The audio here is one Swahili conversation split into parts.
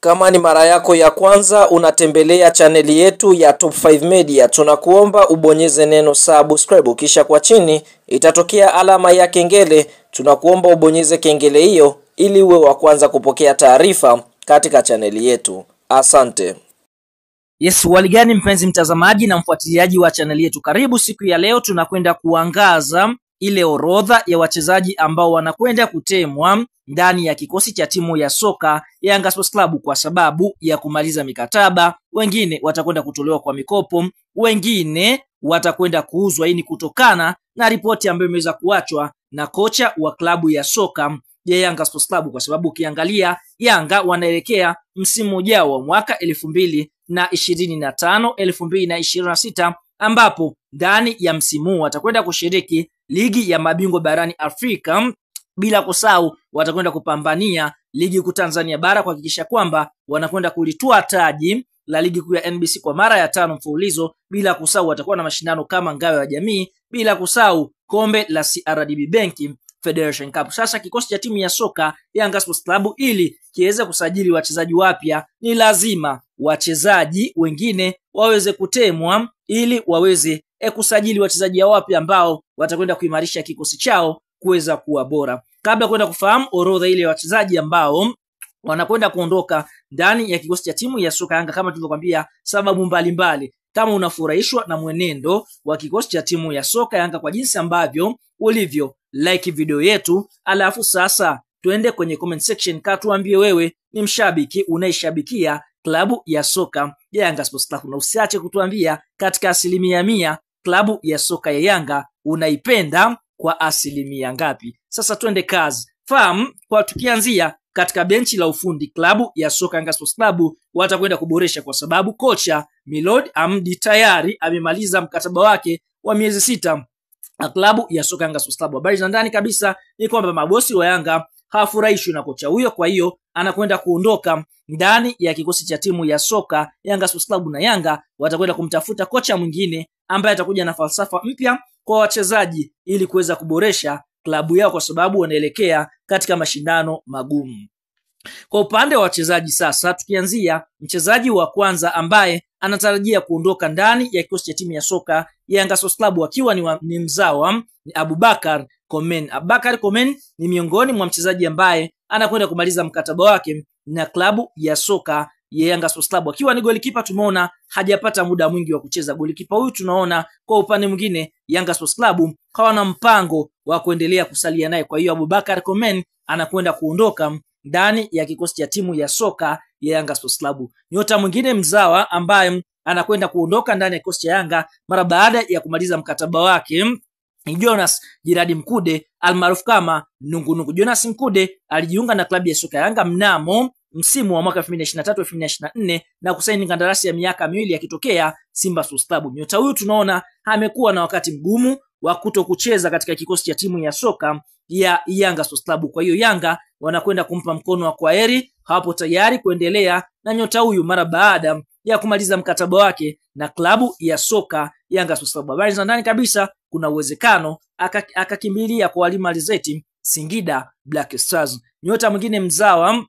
Kama ni mara yako ya kwanza unatembelea chaneli yetu ya Top 5 Media, tunakuomba ubonyeze neno subscribe, kisha kwa chini itatokea alama ya kengele. Tunakuomba ubonyeze kengele hiyo ili uwe wa kwanza kupokea taarifa katika chaneli yetu. Asante. Yes, waligani mpenzi mtazamaji na mfuatiliaji wa chaneli yetu. Karibu siku ya leo tunakwenda kuangaza ile orodha ya wachezaji ambao wanakwenda kutemwa ndani ya kikosi cha timu ya soka ya Yanga Sports Club kwa sababu ya kumaliza mikataba. Wengine watakwenda kutolewa kwa mikopo, wengine watakwenda kuuzwa. Hii ni kutokana na ripoti ambayo imeweza kuachwa na kocha wa klabu ya soka ya Yanga Sports Club, kwa sababu ukiangalia Yanga wanaelekea msimu ujao wa mwaka 2025-2026 ambapo ndani ya msimu watakwenda kushiriki ligi ya mabingwa barani Afrika, bila kusahau watakwenda kupambania ligi kuu Tanzania bara kuhakikisha kwamba wanakwenda kulitoa taji la ligi kuu ya NBC kwa mara ya 5 mfululizo, bila kusahau watakuwa na mashindano kama ngao ya jamii, bila kusahau kombe la CRDB Bank Federation Cup. Sasa kikosi cha timu ya soka Yanga Sports Club ili kiweze kusajili wachezaji wapya, ni lazima wachezaji wengine waweze kutemwa ili waweze kusajili wachezaji wapya ambao watakwenda kuimarisha kikosi chao kuweza kuwa bora. Kabla kwenda kufahamu orodha ile ya wachezaji ambao wanakwenda kuondoka ndani ya kikosi cha timu ya soka Yanga, kama tulivyokuambia sababu mbalimbali, kama unafurahishwa na mwenendo wa kikosi cha timu ya soka Yanga kwa jinsi ambavyo ulivyo, like video yetu, alafu sasa tuende kwenye comment section katuambie wewe ni mshabiki unaishabikia klabu ya soka ya Yanga Sports Club, na usiache kutuambia katika 100% klabu ya soka ya Yanga unaipenda kwa 1% ngapi. Sasa twende kazi. Fahamu kwa tukianzia katika benchi la ufundi, klabu ya soka Yanga Sports Club watakwenda kuboresha kwa sababu kocha Milord Hamdi tayari amemaliza mkataba wake wa miezi 6 na klabu ya soka Yanga Sports Club. Habari za ndani kabisa ni kwamba mabosi wa Yanga hawafurahishwi na kocha huyo, kwa hiyo anakwenda kuondoka ndani ya kikosi cha timu ya soka Yanga Sports Club, na Yanga watakwenda kumtafuta kocha mwingine ambaye atakuja na falsafa mpya kwa wachezaji ili kuweza kuboresha klabu yao, kwa sababu wanaelekea katika mashindano magumu. Kwa upande wa wachezaji sasa, tukianzia mchezaji wa kwanza ambaye anatarajia kuondoka ndani ya kikosi cha timu ya soka ya Yanga Sports Club akiwa ni mzawa ni Abubakar Komen. Abubakar Komen ni miongoni mwa mchezaji ambaye anakwenda kumaliza mkataba wake na klabu ya soka ya Yanga Sports Club akiwa ni golikipa. Tumeona hajapata muda mwingi wa kucheza golikipa huyu. Tunaona kwa upande mwingine Yanga Sports Club hawana mpango wa kuendelea kusalia naye, kwa hiyo Abubakar Komen anakwenda kuondoka ndani ya kikosi cha timu ya soka ya Yanga Sports Club. Nyota mwingine mzawa ambaye anakwenda kuondoka ndani ya kikosi cha Yanga mara baada ya kumaliza mkataba wake ni Jonas Jiradi Mkude almaarufu kama Nungunungu. Jonas Mkude alijiunga na klabu ya soka ya Yanga mnamo msimu wa mwaka 2023-2024 na kusaini kandarasi ya miaka 2 akitokea Simba Sports Club. Nyota huyu tunaona amekuwa na wakati mgumu wa kutokucheza katika kikosi cha timu ya soka ya Yanga Sports Club. Kwa hiyo Yanga wanakwenda kumpa mkono wa kwaheri, hawapo tayari kuendelea na nyota huyu mara baada ya kumaliza mkataba wake na klabu ya soka Yanga Sports Club. Habari za ndani kabisa, kuna uwezekano akakimbilia kwa Walimu Alizeti Singida Black Stars. Nyota mwingine mzawa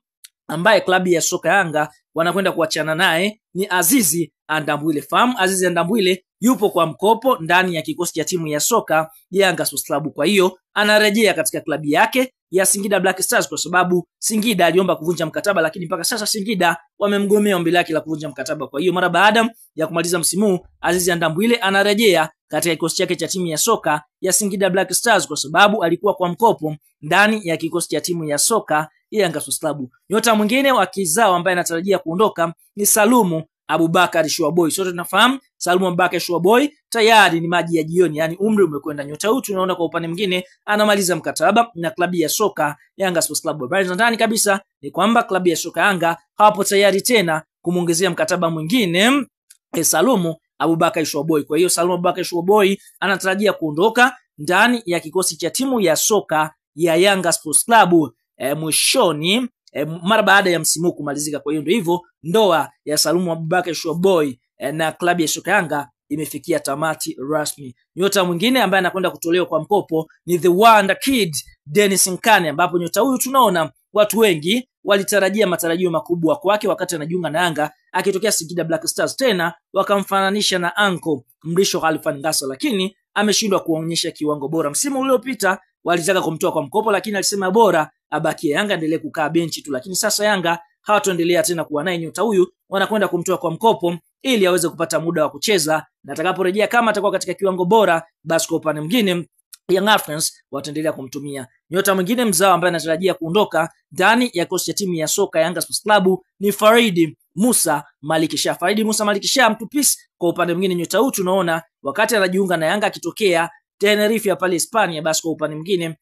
ambaye klabu ya soka Yanga wanakwenda kuachana naye ni Azizi Andambwile. Fahamu Azizi Andambwile yupo kwa mkopo ndani ya kikosi cha timu ya soka ya Yanga Sports Club, kwa hiyo anarejea katika klabu yake ya Singida Black Stars, kwa sababu Singida aliomba kuvunja mkataba, lakini mpaka sasa Singida wamemgomea ombi lake la kuvunja mkataba. Kwa hiyo mara baada ya kumaliza msimu, Azizi Andambwile anarejea katika kikosi chake cha timu ya soka ya Singida Black Stars, kwa sababu alikuwa kwa mkopo ndani ya kikosi cha timu ya soka ya Yanga Sports Club. Nyota mwingine wa kizao ambaye anatarajia kuondoka ni Salumu Abubakar Shuaboy. Sote tunafahamu Salumu Abubakar Shuaboy tayari ni maji ya jioni, yani umri umekwenda. Nyota huyu tunaona kwa upande mwingine anamaliza mkataba na klabu ya soka Yanga Sports Club. Habari za ndani kabisa ni kwamba klabu ya soka Yanga hawapo tayari tena kumuongezea mkataba mwingine Salumu Abubakar Shuaboy. Kwa hiyo Salumu Abubakar Shuaboy anatarajia kuondoka ndani ya kikosi cha timu ya soka ya Yanga Sports Club mwishoni mara baada ya msimu kumalizika. Kwa hiyo ndio hivyo, ndoa ya Salumu Abubakar Shuaboy na klabu ya soka Yanga imefikia tamati rasmi. Nyota mwingine ambaye anakwenda kutolewa kwa mkopo ni the Wonder Kid Dennis Nkane, ambapo nyota huyu tunaona watu wengi walitarajia matarajio makubwa kwake wakati anajiunga na Yanga akitokea Singida Black Stars, tena wakamfananisha na Anko Mrisho Khalfan Ngasa, lakini ameshindwa kuonyesha kiwango bora. Msimu uliopita walitaka kumtoa kwa mkopo, lakini alisema bora abakie Yanga, endelee kukaa benchi tu. Lakini sasa Yanga hawataendelea tena kuwa naye nyota huyu, wanakwenda kumtoa kwa mkopo ili aweze kupata muda wa kucheza, na atakaporejea kama atakuwa katika kiwango bora, basi kwa upande mwingine Young Africans wataendelea kumtumia. Nyota mwingine mzao ambaye anatarajia kuondoka ndani ya kosi ya timu ya soka Yanga Sports Club ni Farid Musa Malik Shah. Farid Musa Malik Shah mtupisi. Kwa upande mwingine nyota huyu tunaona wakati anajiunga na Yanga akitokea Tenerife ya pale Hispania, basi kwa upande mwingine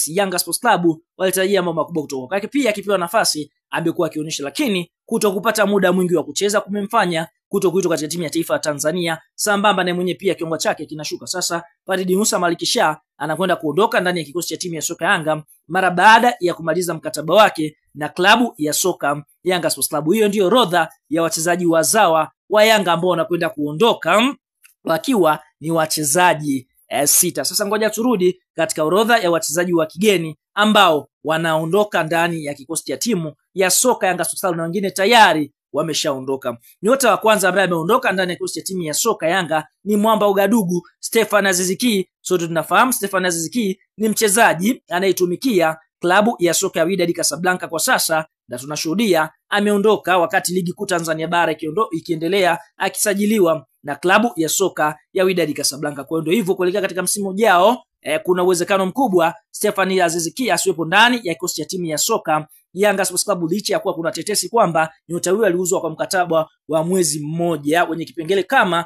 Yanga Sports Club walitarajia mambo makubwa kutoka kwake. Pia akipewa nafasi amekuwa akionyesha, lakini kutokupata muda mwingi wa kucheza kumemfanya kutokuitwa katika timu ya taifa ya Tanzania, sambamba na mwenye pia kiwango chake kinashuka. Sasa Farid Musa Malik Shah anakwenda kuondoka ndani ya kikosi cha timu ya soka Yanga mara baada ya kumaliza mkataba wake na klabu ya soka Yanga Sports Club. Hiyo ndio orodha ya wachezaji wazawa wa Yanga ambao wanakwenda kuondoka wakiwa ni wachezaji 6. Sasa ngoja turudi katika orodha ya wachezaji wa kigeni ambao wanaondoka ndani ya kikosi cha timu ya soka Yanga Sports Club, na wengine tayari wameshaondoka. Nyota wa kwanza ambaye ameondoka ndani ya kikosi cha timu ya soka Yanga ni Mwamba Ugadugu Stefan Aziz Ki. Sote tunafahamu Stefan Aziz Ki ni mchezaji anayetumikia klabu ya soka ya Wydad Casablanca kwa sasa, na tunashuhudia ameondoka wakati ligi kuu Tanzania bara ikiendelea akisajiliwa na klabu ya soka ya Wydad Casablanca. Kwa hiyo hivyo kuelekea katika msimu ujao kuna uwezekano mkubwa Stefan Aziz Ki asiwepo ndani ya kikosi cha timu ya soka Yanga Sports Club, licha ya kuwa kuna tetesi kwamba nyota huyo aliuzwa kwa mkataba wa mwezi mmoja wenye kipengele kama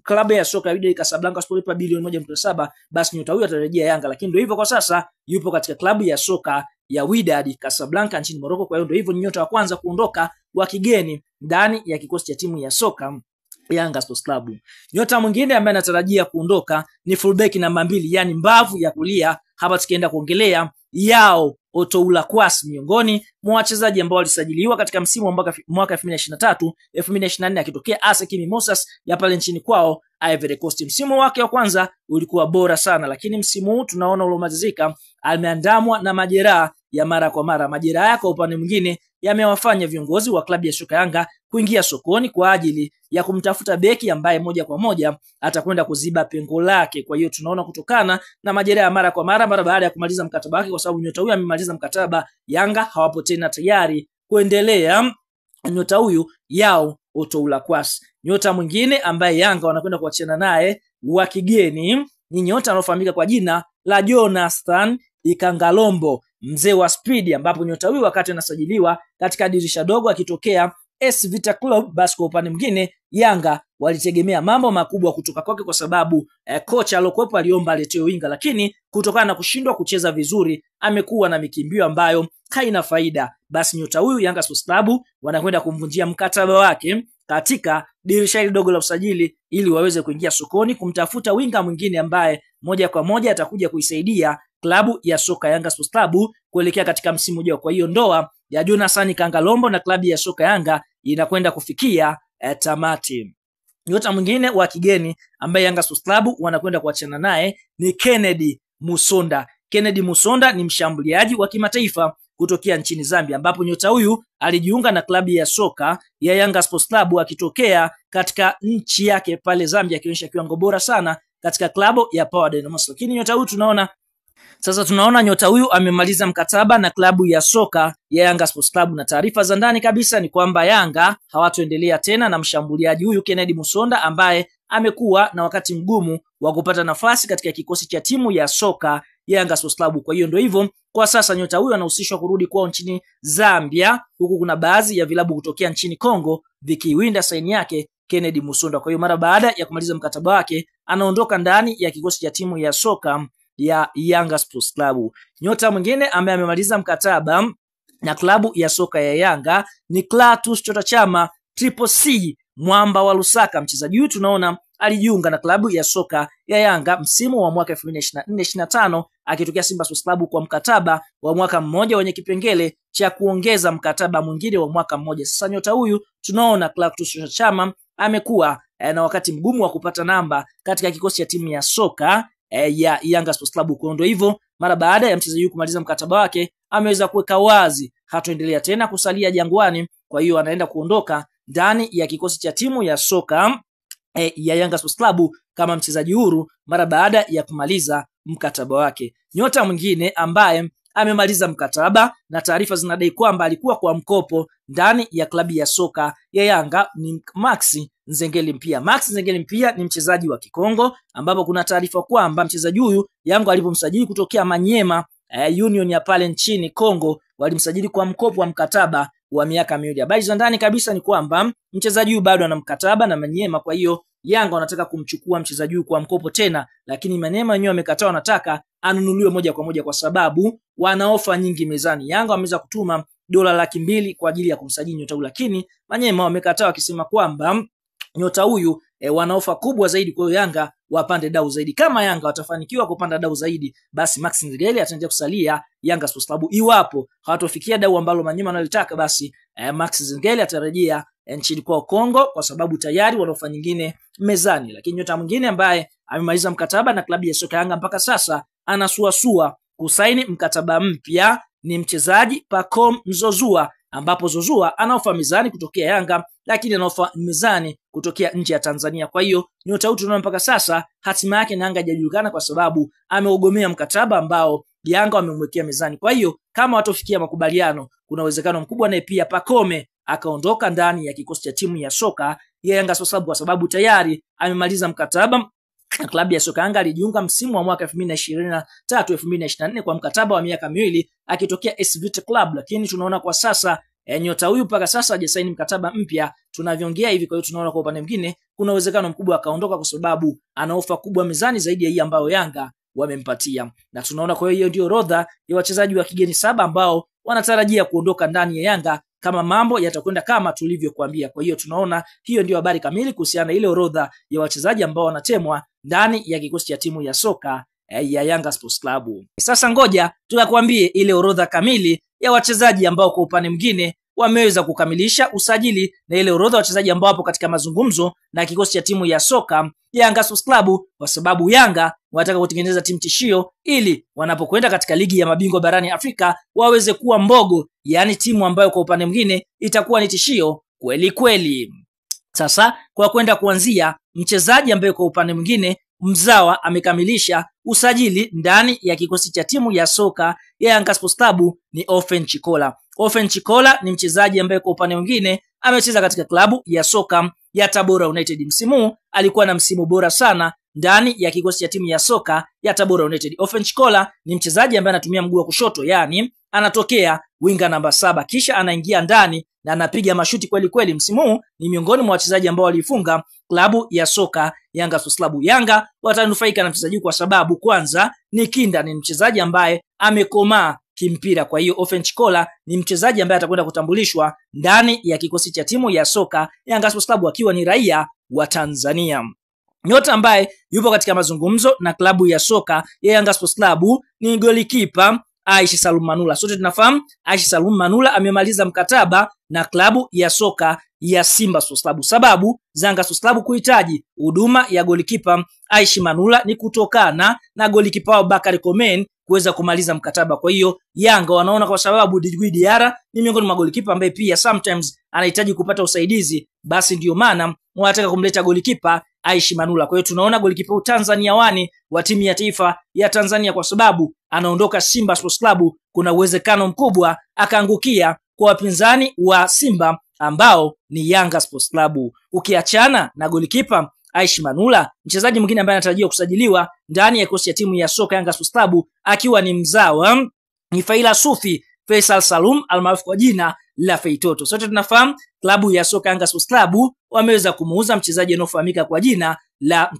klabu ya soka ya Wydad Casablanca spolipa bilioni 1.7, basi nyota huyo atarejea Yanga. Lakini ndio hivyo, kwa sasa yupo katika klabu ya soka ya Wydad Casablanca nchini Morocco. Kwa hiyo ndio hivyo, ni nyota wa kwanza kuondoka wa kigeni ndani ya kikosi cha timu ya soka Yanga Sports Club. Nyota mwingine ambaye anatarajia kuondoka ni fullback namba 2, yani mbavu ya kulia. Hapa tukienda kuongelea Yao Otoula Kwas, miongoni mwa wachezaji ambao walisajiliwa katika msimu wa mwaka 2023 2024 akitokea ASEC Mimosas ya pale nchini kwao Ivory Coast. Msimu wake wa kwanza ulikuwa bora sana, lakini msimu huu tunaona uliomalizika ameandamwa na majeraha ya mara kwa mara. Majeraha yake kwa upande mwingine yamewafanya viongozi wa klabu ya soka Yanga kuingia sokoni kwa ajili ya kumtafuta beki ambaye moja kwa moja atakwenda kuziba pengo lake. Kwa hiyo tunaona kutokana na majeraha mara kwa mara baada ya kumaliza mkataba wake, kwa sababu nyota huyu amemaliza mkataba, Yanga hawapo tena tayari kuendelea nyota huyu Yao Otoula Kwas. Nyota mwingine ambaye Yanga wanakwenda kuachana naye wa kigeni ni nyota anaofahamika kwa jina la Jonathan Ikangalombo, mzee wa speed, ambapo nyota huyu wakati anasajiliwa katika dirisha dogo akitokea AS Vita Club, basi kwa upande mwingine Yanga walitegemea mambo makubwa kutoka kwake, kwa sababu kocha alokuwepo aliomba aletee winga, lakini kutokana na kushindwa kucheza vizuri amekuwa na mikimbio ambayo haina faida. Basi nyota huyu Yanga Sports Club wanakwenda kumvunjia mkataba wake katika dirisha hili dogo la usajili ili waweze kuingia sokoni kumtafuta winga mwingine ambaye moja kwa moja atakuja kuisaidia klabu ya soka Yanga Sports Club kuelekea katika msimu ujao. Kwa hiyo ndoa ya Jonathan Kangalombo na klabu ya soka Yanga inakwenda kufikia tamati. Nyota mwingine wa kigeni ambaye Yanga Sports Club wanakwenda kuachana naye ni Kennedy Musonda. Kennedy Musonda ni mshambuliaji wa kimataifa kutokea nchini Zambia, ambapo nyota huyu alijiunga na klabu ya soka ya Yanga Sports Club akitokea katika nchi yake pale Zambia, akionyesha kiwango bora sana katika klabu ya Power Dynamos. Lakini nyota huyu tunaona nyota huyu amemaliza mkataba na klabu ya soka ya Yanga Sports Club, na taarifa za ndani kabisa ni kwamba Yanga hawatoendelea tena na mshambuliaji huyu Kennedy Musonda ambaye amekuwa na wakati mgumu wa kupata nafasi katika kikosi cha timu ya soka ya Yanga Sports Club. Kwa hiyo ndio hivyo, kwa sasa nyota huyu anahusishwa kurudi kwao nchini Zambia, huku kuna baadhi ya vilabu kutokea nchini Kongo vikiwinda saini yake Kennedy Musonda. Kwa hiyo mara baada ya kumaliza mkataba wake anaondoka ndani ya kikosi cha timu ya soka ya Yanga Sports Club. Nyota mwingine ambaye amemaliza mkataba na klabu ya soka ya Yanga ni Clatous Chota Chama Triple C, mwamba wa Lusaka. Mchezaji huyu tunaona alijiunga na klabu ya soka ya Yanga msimu wa mwaka 2024-2025 akitokea Simba Sports Club kwa mkataba wa mwaka mmoja wenye kipengele cha kuongeza mkataba mwingine wa mwaka mmoja. Sasa nyota huyu tunaona Clatous Chota Chama amekuwa na wakati mgumu wa kupata namba katika kikosi cha timu ya soka ya Yanga Sports Club. Kwa ndio hivyo, mara baada ya mchezaji huyu kumaliza mkataba wake ameweza kuweka wazi hatoendelea tena kusalia Jangwani, kwa hiyo anaenda kuondoka ndani ya kikosi cha timu ya soka ya Yanga Sports Club kama mchezaji huru mara baada ya kumaliza mkataba wake. Nyota mwingine ambaye amemaliza mkataba na taarifa zinadai kwamba alikuwa kwa mkopo ndani ya klabu ya soka ya Yanga ni Max Nzengeli Mpia. Max Nzengeli Mpia ni mchezaji wa Kikongo, ambapo kuna taarifa kwamba mchezaji huyu Yanga alipomsajili kutokea Manyema Union ya pale nchini Kongo, walimsajili kwa mkopo wa mkataba wa miaka 2. Habari za ndani kabisa ni kwamba mchezaji huyu bado ana mkataba na Manyema, kwa hiyo Yanga wanataka kumchukua mchezaji huyu kwa mkopo tena, lakini Manyema wenyewe wamekataa, wanataka anunuliwe moja kwa moja kwa sababu wana ofa nyingi mezani. Yanga wameweza kutuma dola 200,000 kwa ajili ya kumsajili nyota huyu, lakini Manyema wamekataa wakisema kwamba nyota huyu wana ofa kubwa zaidi, kwa hiyo Yanga wapande dau zaidi. Kama Yanga watafanikiwa kupanda dau zaidi, basi Max Nzengeli ataendelea kusalia Yanga Sports Club. Iwapo hawatofikia dau ambalo Manyema analitaka, basi Max Nzengeli atarejea nchini kwa Kongo kwa sababu tayari wana ofa nyingine mezani. Lakini nyota mwingine ambaye amemaliza mkataba na klabu ya soka Yanga mpaka sasa anasuasua kusaini mkataba mpya ni mchezaji Pacome Zouzoua, ambapo Zouzoua ana ofa mezani kutokea Yanga, lakini ana ofa mezani kutokea nje ya Tanzania. Kwa hiyo nyota huyu tunaona mpaka sasa hatima yake na Yanga haijajulikana kwa sababu ameugomea mkataba ambao Yanga wamemwekea mezani. Kwa hiyo kama watofikia makubaliano, kuna uwezekano mkubwa naye pia Pacome akaondoka ndani ya kikosi cha timu ya soka ya Yanga Sports Club kwa sababu tayari amemaliza mkataba na klabu ya soka Yanga. Alijiunga msimu wa mwaka 2023-2024 kwa mkataba wa miaka 2 akitokea AS Vita Club, lakini tunaona kwa sasa nyota huyu mpaka sasa hajasaini mkataba mpya tunavyoongea hivi. Kwa hiyo tunaona kwa upande mwingine kuna uwezekano mkubwa akaondoka kwa sababu ana ofa kubwa mezani zaidi ya hii ambayo Yanga wamempatia. Na tunaona kwa hiyo ndio orodha ya wachezaji wa kigeni 7 ambao wanatarajia kuondoka ndani ya Yanga kama mambo yatakwenda kama tulivyokuambia. Kwa hiyo tunaona hiyo ndio habari kamili kuhusiana ile orodha ya wachezaji ambao wanatemwa ndani ya kikosi cha timu ya soka ya Yanga Sports Club. Sasa ngoja tukakwambie ile orodha kamili ya wachezaji ambao kwa upande mwingine wameweza kukamilisha usajili na ile orodha wachezaji ambao wapo katika mazungumzo na kikosi cha timu ya soka ya Yanga Sports Club, kwa sababu Yanga wanataka kutengeneza timu tishio ili wanapokwenda katika ligi ya mabingwa barani Afrika waweze kuwa mbogo, yani timu ambayo kwa upande mwingine itakuwa ni tishio kweli kweli. Sasa kwa kwenda kuanzia mchezaji ambaye kwa upande mwingine mzawa amekamilisha usajili ndani ya kikosi cha timu ya soka ya Yanga Sports Club ni Ofen Chikola. Ofen Chikola ni mchezaji ambaye kwa upande mwingine amecheza katika klabu ya soka ya Tabora United. Msimu alikuwa na msimu bora sana ndani ya kikosi cha timu ya soka ya Tabora United. Ofen Chikola ni mchezaji ambaye anatumia mguu wa kushoto, yani anatokea winga namba 7 kisha anaingia ndani na anapiga mashuti kweli kweli. Msimu ni miongoni mwa wachezaji ambao walifunga klabu ya soka Yanga Sports Club. Yanga watanufaika na mchezaji kwa sababu kwanza ni kinda, ni mchezaji ambaye amekomaa kimpira. Kwa hiyo Ofen Chikola ni mchezaji ambaye atakwenda kutambulishwa ndani ya kikosi cha timu ya soka Yanga Sports Club akiwa ni raia wa Tanzania. Nyota ambaye yupo katika mazungumzo na klabu ya soka ya Yanga Sports Club ni golikipa Aishi Salum Manula. Sote tunafahamu Aishi Salum Manula amemaliza mkataba na klabu ya soka ya Simba Sports Club. Sababu za Yanga Sports Club kuhitaji huduma ya golikipa Aishi Manula ni kutokana na golikipa wao Bakari Komen kuweza kumaliza mkataba. Kwa hiyo Yanga wanaona kwa sababu Djigui Diarra ni miongoni mwa golikipa ambaye pia sometimes anahitaji kupata usaidizi, basi ndio maana wanataka kumleta golikipa Aishi Manula. Kwa hiyo tunaona golikipa Tanzania wani wa timu ya taifa ya Tanzania, kwa sababu anaondoka Simba Sports Club, kuna uwezekano mkubwa akaangukia kwa wapinzani wa Simba ambao ni Yanga Sports Club. Ukiachana na golikipa Aishi Manula, mchezaji mwingine ambaye anatarajiwa kusajiliwa ndani ya kikosi cha timu ya soka Yanga Sports Club akiwa ni mzawa ni Faila Sufi Faisal Salum almaarufu kwa jina la Feitoto. Sote tunafahamu klabu ya soka Yanga Sports Club wameweza kumuuza mchezaji anaofahamika kwa jina la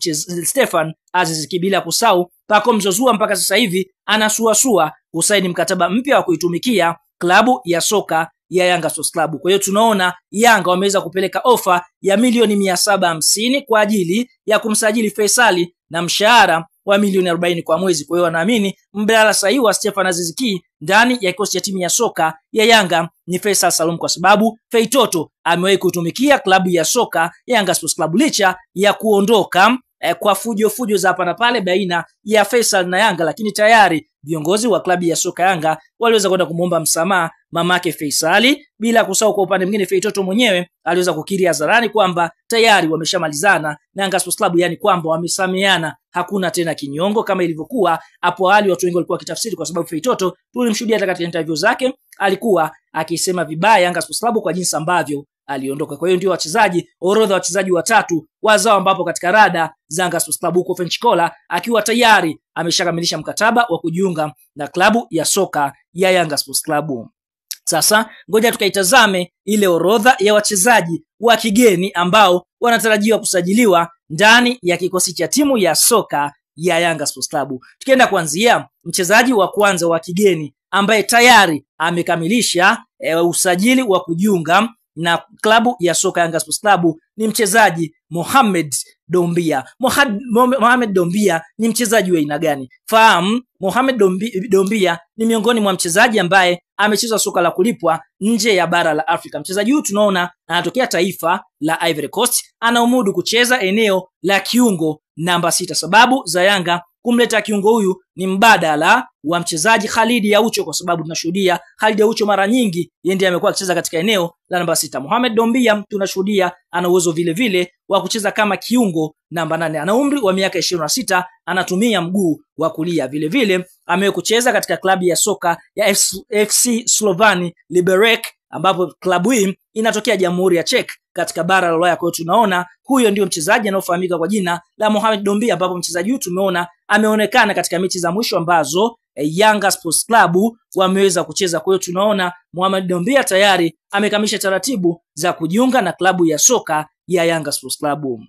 Stefan Aziz Kibila kusau Pacome Zouzoua. Mpaka sasa hivi anasuasua kusaini mkataba mpya wa kuitumikia klabu ya soka ya Yanga Sports Club. Kwa hiyo tunaona Yanga wameweza kupeleka ofa ya milioni 750 kwa ajili ya kumsajili Faisali na mshahara wa milioni 40 kwa mwezi. Kwa hiyo wanaamini mbadala sahihi wa Stefan Aziz Ki ndani ya kikosi cha timu ya soka ya Yanga ni Faisal Salum, kwa sababu Feitoto amewahi kutumikia klabu ya soka ya Yanga Sports Club licha ya kuondoka kwa fujo za hapa na pale baina ya Faisal na Yanga, lakini tayari viongozi wa klabu ya soka Yanga waliweza kwenda kumuomba msamaha mamake Faisali, bila kusahau kwa upande mwingine Feitoto mwenyewe aliweza kukiri hadharani kwamba tayari wameshamalizana na Yanga Sports Club, yani kwamba wamesameheana, hakuna tena kinyongo kama ilivyokuwa hapo awali watu wengi walikuwa kitafsiri, kwa sababu Feitoto tulimshuhudia hata katika interview zake alikuwa akisema vibaya Yanga Sports Club kwa jinsi ambavyo aliondoka. Kwa hiyo ndio wachezaji, orodha wa wachezaji watatu wazao ambapo katika rada za Yanga Sports Club huko Frenchkola akiwa tayari ameshakamilisha mkataba wa kujiunga na klabu ya soka ya Yanga Sports Club. Sasa ngoja tukaitazame ile orodha ya wachezaji wa kigeni ambao wanatarajiwa kusajiliwa ndani ya kikosi cha timu ya soka ya Yanga Sports Club. Tukienda kuanzia mchezaji wa kwanza wa kigeni ambaye tayari amekamilisha usajili wa kujiunga na klabu ya soka Yanga Sports Club ni mchezaji Mohamed Dombia. Mohamed Dombia ni mchezaji wa aina gani? Fahamu, Mohamed Dombia ni miongoni mwa mchezaji ambaye amecheza soka la kulipwa nje ya bara la Afrika. Mchezaji huyu tunaona anatokea taifa la Ivory Coast, anaumudu kucheza eneo la kiungo namba 6. Sababu za Yanga kumleta kiungo huyu ni mbadala wa mchezaji Khalid Aucho, kwa sababu tunashuhudia Khalid Aucho mara nyingi yeye ndiye amekuwa akicheza katika eneo la namba 6. Mohamed Dombia tunashuhudia ana uwezo vile vile wa kucheza kama kiungo namba 8. Ana umri wa miaka 26, anatumia mguu wa kulia. Vile vile amewahi kucheza katika klabu ya soka ya FC Slovan Liberec, ambapo klabu hii inatokea Jamhuri ya Czech katika bara la Ulaya. Kwa hiyo tunaona huyo ndio mchezaji anaofahamika kwa jina la Mohamed Dombia, ambapo mchezaji huyu tumeona ameonekana katika mechi za mwisho ambazo Yanga Sports Club wameweza kucheza. Kwa hiyo tunaona Mohamed Dombia tayari amekamilisha taratibu za kujiunga na klabu ya soka ya Yanga Sports Club.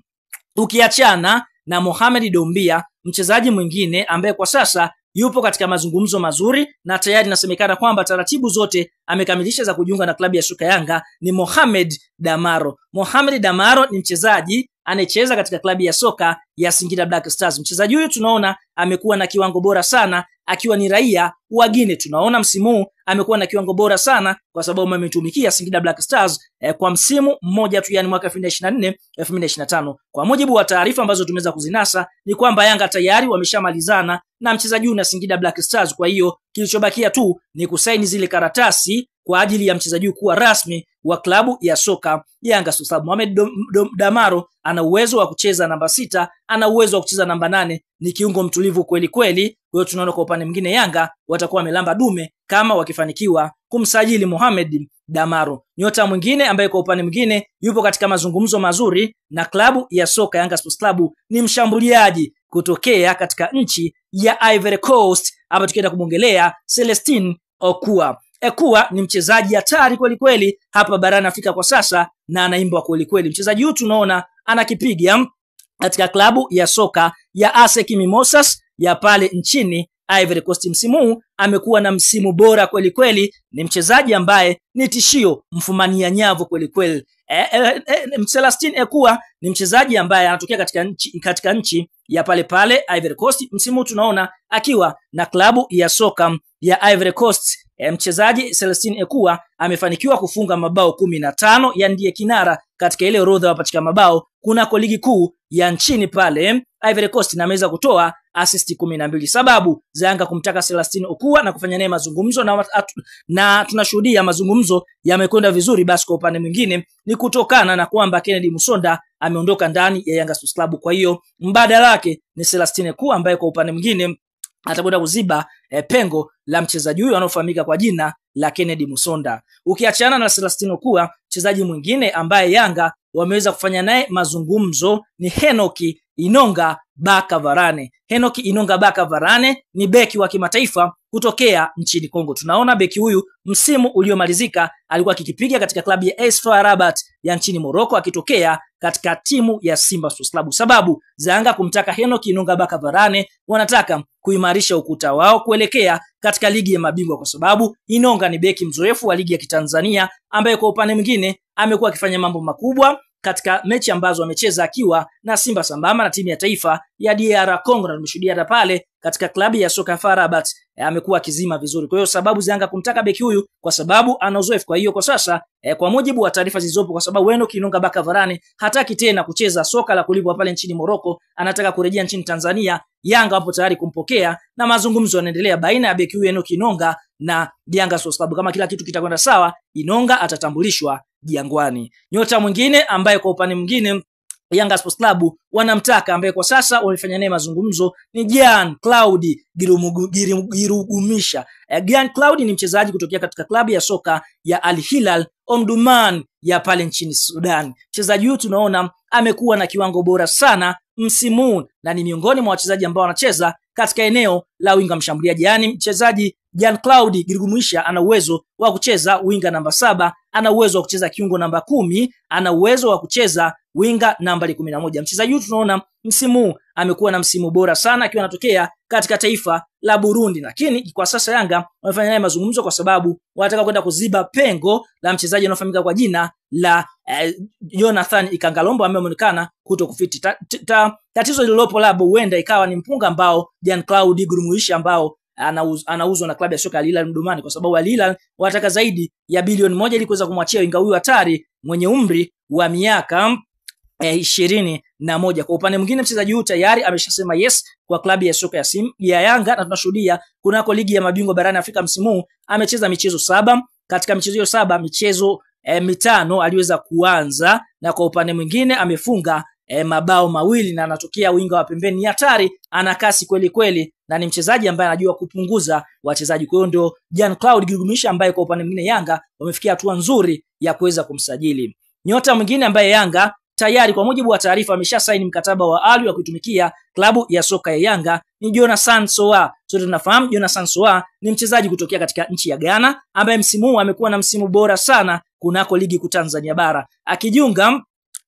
Ukiachana na Mohamed Dombia, mchezaji mwingine ambaye kwa sasa yupo katika mazungumzo mazuri na tayari inasemekana kwamba taratibu zote amekamilisha za kujiunga na klabu ya soka Yanga ni Mohamed Damaro. Mohamed Damaro ni mchezaji anayecheza katika klabu ya soka ya Singida Black Stars. Mchezaji huyu tunaona amekuwa na kiwango bora sana akiwa ni raia wa Guinea. Tunaona msimu amekuwa na kiwango bora sana kwa sababu ametumikia Singida Black Stars kwa msimu mmoja tu, yani mwaka 2024 2025. Kwa mujibu wa taarifa ambazo tumeweza kuzinasa ni kwamba Yanga tayari wameshamalizana na mchezaji huyu na Singida Black Stars. Kwa hiyo kilichobakia tu ni kusaini zile karatasi kwa ajili ya mchezaji kuwa rasmi wa klabu ya soka Yanga Sports Club. Mohamed Damaro ana uwezo wa kucheza namba 6, ana uwezo wa kucheza namba 8, ni kiungo mtulivu kweli kweli. Kwa hiyo tunaona kwa upande mwingine Yanga watakuwa wamelamba dume kama wakifanikiwa kumsajili Mohamed Damaro. Nyota mwingine ambaye kwa upande mwingine yupo katika mazungumzo mazuri na klabu ya soka Yanga Sports Club ni mshambuliaji kutokea katika nchi ya Ivory Coast, hapa tukienda kumongelea Celestine Ekua. Ekua ni mchezaji hatari kweli kweli hapa barani Afrika kwa sasa na anaimba kweli kweli. Mchezaji huyu tunaona anakipiga katika klabu ya soka ya ASEC Mimosas ya pale nchini Ivory Coast. Msimu amekuwa na msimu bora kweli kweli, ni mchezaji ambaye ni tishio, mfumania nyavu kweli kweli. Celestine Ekua ni mchezaji ambaye anatokea katika nchi ya pale Ivory Coast. Msimu tunaona akiwa na klabu ya soka ya Ivory Coast. Mchezaji Celestine Ekua amefanikiwa kufunga mabao 15, yani ndiye kinara katika ile orodha wapatika mabao kunako ligi kuu ya nchini pale Ivory Coast, na ameweza kutoa assist 12. Sababu za Yanga kumtaka Celestine Ekua na kufanya naye mazungumzo na tunashuhudia mazungumzo yamekwenda vizuri, basi kwa upande mwingine ni kutokana na kwamba Kennedy Musonda ameondoka ndani ya Yanga Sports Club. Kwa hiyo mbadala wake ni Celestine Ekua ambaye kwa upande mwingine atakwenda kuziba pengo la mchezaji huyu anaofahamika kwa jina la Kennedy Musonda. Ukiachana na Celestine Ekua, mchezaji mwingine ambaye Yanga wameweza kufanya naye mazungumzo ni Henoki Inonga Baka Varane. Henoki Inonga Baka Varane ni beki wa kimataifa kutokea nchini Kongo. Tunaona beki huyu msimu uliomalizika alikuwa akikipiga katika klabu ya AS FAR Rabat ya nchini Morocco akitokea katika timu ya Simba Sports Club. Sababu za Yanga kumtaka Henoki Inonga Baka Varane, wanataka kuimarisha ukuta wao kuelekea katika ligi ya mabingwa, kwa sababu Inonga ni beki mzoefu wa ligi ya Kitanzania ambaye kwa upande mwingine amekuwa akifanya mambo makubwa katika mechi ambazo amecheza akiwa na Simba sambamba na timu ya taifa ya DR Congo, na tumeshuhudia hata pale katika klabu ya soka FAR Rabat amekuwa akizima vizuri. Kwa hiyo sababu za Yanga kumtaka beki huyu kwa sababu ana uzoefu. Kwa hiyo kwa sasa kwa mujibu wa taarifa zilizopo, kwa sababu Enock Inonga Baka Varane hataki tena kucheza soka la kulipwa pale nchini Morocco, anataka kurejea nchini Tanzania. Yanga wapo tayari kumpokea na mazungumzo yanaendelea baina ya beki huyu Enock Inonga na Yanga Sports Club. Kama kila kitu kitakwenda sawa, Inonga atatambulishwa Jangwani. Nyota mwingine ambaye kwa upande mwingine Yanga Sports Club wanamtaka, ambaye kwa sasa wamefanya naye mazungumzo, ni Jean Claude Girugumisha. Jean Claude ni mchezaji kutokea katika klabu ya soka ya Al Hilal Omdurman ya pale nchini Sudan. Mchezaji huyu tunaona amekuwa na kiwango bora sana msimu na ni miongoni mwa wachezaji ambao wanacheza katika eneo la winga mshambuliaji. Yani mchezaji Jean Claude Girugumisha ana uwezo wa kucheza winga namba 7, ana uwezo wa kucheza kiungo namba 10, ana uwezo wa kucheza winga nambari 11. Mchezaji huyu tunaona msimu amekuwa na msimu bora sana akiwa anatokea katika taifa la Burundi, lakini kwa sasa Yanga wamefanya naye mazungumzo kwa sababu wanataka kwenda kuziba pengo la mchezaji anayefahamika kwa jina la Jonathan Ikangalombo ambaye ameonekana kutokufiti. Tatizo lililopo labo huenda ikawa ni mpunga ambao Jean Claude Girugumisha ambao anauzwa na klabu ya soka Al Hilal Omdurman, kwa sababu Al Hilal wanataka zaidi ya bilioni 1 ili kuweza kumwachia winga huyu hatari mwenye umri wa miaka 21. Kwa upande mwingine mchezaji huyu tayari ameshasema yes kwa klabu ya soka ya Yanga, na tunashuhudia kunako ligi ya mabingwa barani Afrika msimu amecheza michezo 7. Katika michezo hiyo 7 michezo 5 aliweza kuanza, na kwa upande mwingine amefunga mabao 2 na anatokea winga wa pembeni hatari, ana kasi kweli kweli na ni mchezaji ambaye anajua kupunguza wachezaji. Kwa hiyo ndio Jean Claude Girugumisha ambaye kwa upande mwingine Yanga wamefikia hatua nzuri ya kuweza kumsajili. Nyota mwingine ambaye Yanga tayari kwa mujibu wa taarifa amesha saini mkataba wa awali wa kuitumikia klabu ya soka ya Yanga ni Jonathan Soa. Sote tunafahamu Jonathan Soa ni mchezaji kutokea katika nchi ya Ghana ambaye msimu huu amekuwa na msimu bora sana kunako ligi kuu Tanzania bara, akijiunga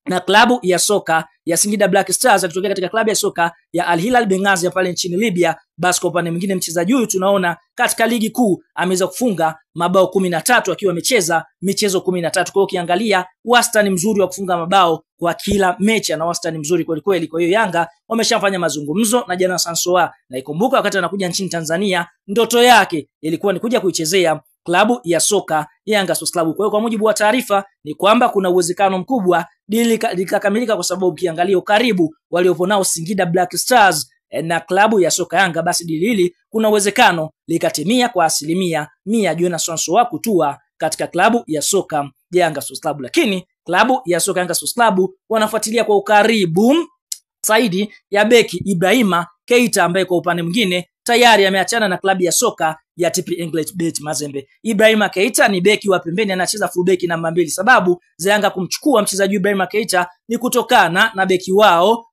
na klabu ya soka ya Singida Black Stars akitokea katika klabu ya soka ya Al Hilal Benghazi ya pale nchini Libya. Basi kwa upande mwingine mchezaji huyu tunaona katika ligi kuu ameweza kufunga mabao 13 akiwa amecheza michezo 13. Kwa hiyo ukiangalia wastani mzuri wa kufunga mabao kwa kila mechi na wastani mzuri kweli kweli. Kwa hiyo Yanga wameshafanya mazungumzo na Jonathan Soa, na ikumbuka wakati anakuja nchini Tanzania ndoto yake ilikuwa ni kuja kuichezea klabu ya soka Yanga Sports Club. Kwa hiyo kwa mujibu wa taarifa ni kwamba kuna uwezekano mkubwa dili likakamilika, kwa sababu ukiangalia ukaribu waliopo nao Singida Black Stars na klabu ya soka Yanga, basi dili hili kuna uwezekano likatimia kwa 100% Jonathan Soa kutua katika klabu ya soka Yanga Sports Club. Lakini klabu ya soka Yanga Sports Club wanafuatilia kwa ukaribu zaidi ya beki Ibrahima Keita ambaye kwa upande mwingine tayari ameachana na klabu ya soka ya TP English Bet Mazembe. Ibrahima Keita ni beki wa pembeni, anacheza full beki namba 2. Sababu za Yanga kumchukua mchezaji Ibrahima Keita ni kutokana na beki wao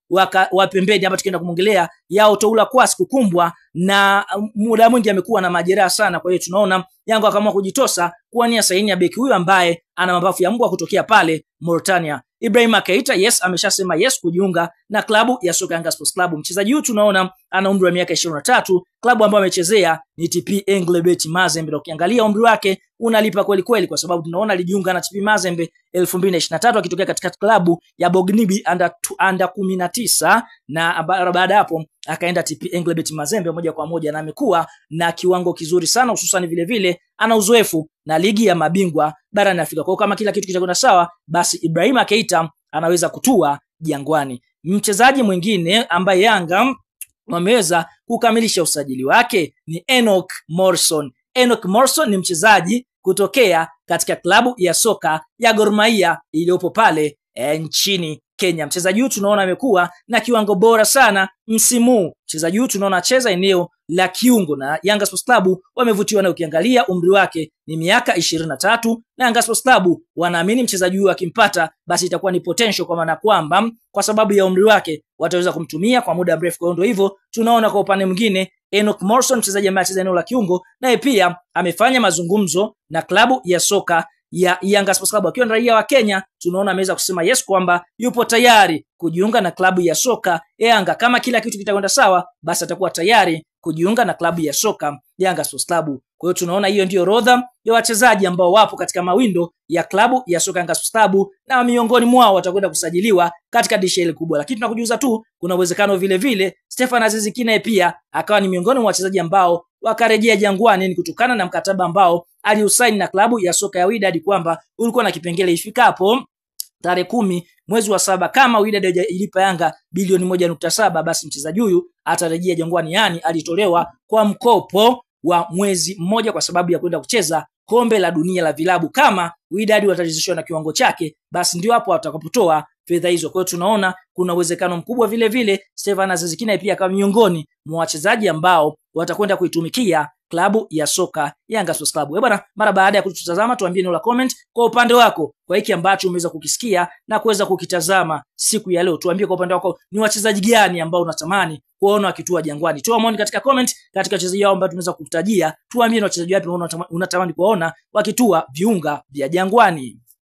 wa pembeni hapa tukienda kumongelea Yao Toula Kwasi kukumbwa na muda mwingi amekuwa na majeraha sana. Kwa hiyo tunaona Yanga akaamua kujitosa kuania saini ya beki huyu ambaye ana mapafu ya mbwa kutokea pale Mauritania. Ibrahima Keita yes ameshasema yes kujiunga na klabu ya soka Yanga Sports Club. Mchezaji huyu tunaona ana umri wa miaka 23, klabu ambayo amechezea ni TP English Bet Mazembe. Ukiangalia umri wake unalipa kweli kweli, kwa sababu tunaona alijiunga na TP Mazembe 2023 akitokea katika klabu ya Bognibi under 19, na baada hapo akaenda TP English Bet Mazembe moja kwa moja, na amekuwa na kiwango kizuri sana, hususan vile vile ana uzoefu na ligi ya mabingwa barani Afrika. Kwa kama kila kitu kitakwenda sawa, basi Ibrahima Keita anaweza kutua Jangwani. Mchezaji mwingine ambaye Yanga wameweza kukamilisha usajili wake ni Enock Morrison. Enock Morrison ni mchezaji kutokea katika klabu ya soka ya Gor Mahia iliyopo pale nchini Kenya. Mchezaji huyu tunaona amekuwa na kiwango bora sana msimu. Mchezaji huyu tunaona acheza eneo la kiungo na Yanga Sports Club wamevutiwa na, ukiangalia umri wake ni miaka 23 na Yanga Sports Club wanaamini mchezaji huyu akimpata basi itakuwa ni potential, kwa maana kwamba kwa sababu ya umri wake wataweza kumtumia kwa muda mrefu. Kwa hiyo hivyo tunaona kwa upande mwingine Enock Morrison mchezaji ambaye anacheza eneo la kiungo naye pia amefanya mazungumzo na klabu ya soka ya Yanga Sports Club. Akiwa raia wa Kenya tunaona ameweza kusema yes kwamba yupo tayari kujiunga na klabu ya soka ya Yanga. Kama kila kitu kitakwenda sawa, basi atakuwa tayari kujiunga na klabu ya soka Yanga Sports Club. Kwa hiyo tunaona hiyo ndio orodha ya wachezaji ambao wapo katika mawindo ya klabu ya soka Yanga Sports Club, na miongoni mwao watakwenda kusajiliwa katika dirisha hili kubwa. Lakini tunakujuza tu kuna uwezekano vile vile Stefan Aziz Ki pia akawa ni miongoni mwa wachezaji ambao wakarejea Jangwani, ni kutokana na mkataba ambao aliusaini na klabu ya soka ya Wydad, kwamba ulikuwa na kipengele ifikapo tarehe 10 mwezi wa 7 kama Wydad ilipa Yanga bilioni 1.7 basi mchezaji huyu atarejea Jangwani. Yani alitolewa kwa mkopo wa mwezi mmoja kwa sababu ya kwenda kucheza kombe la dunia la vilabu. Kama Wydad wataridhishwa na kiwango chake, basi ndio hapo watakapotoa fedha hizo. Kwa hiyo tunaona kuna uwezekano mkubwa vile vile Stefan Aziz Ki pia kama miongoni mwa wachezaji ambao watakwenda kuitumikia klabu ya soka Yanga Sports Club. Bwana, mara baada ya kututazama tuambie neno la comment kwa upande wako kwa hiki ambacho umeweza kukisikia na kuweza kukitazama siku ya leo. Tuambie kwa upande wako ni wachezaji gani ambao unatamani kuona wakitua Jangwani. Toa maoni katika comment katika wachezaji hao ambao tumeweza kukutajia. Tuambie ni wachezaji wapi unatamani kuona wakitua viunga vya Jangwani.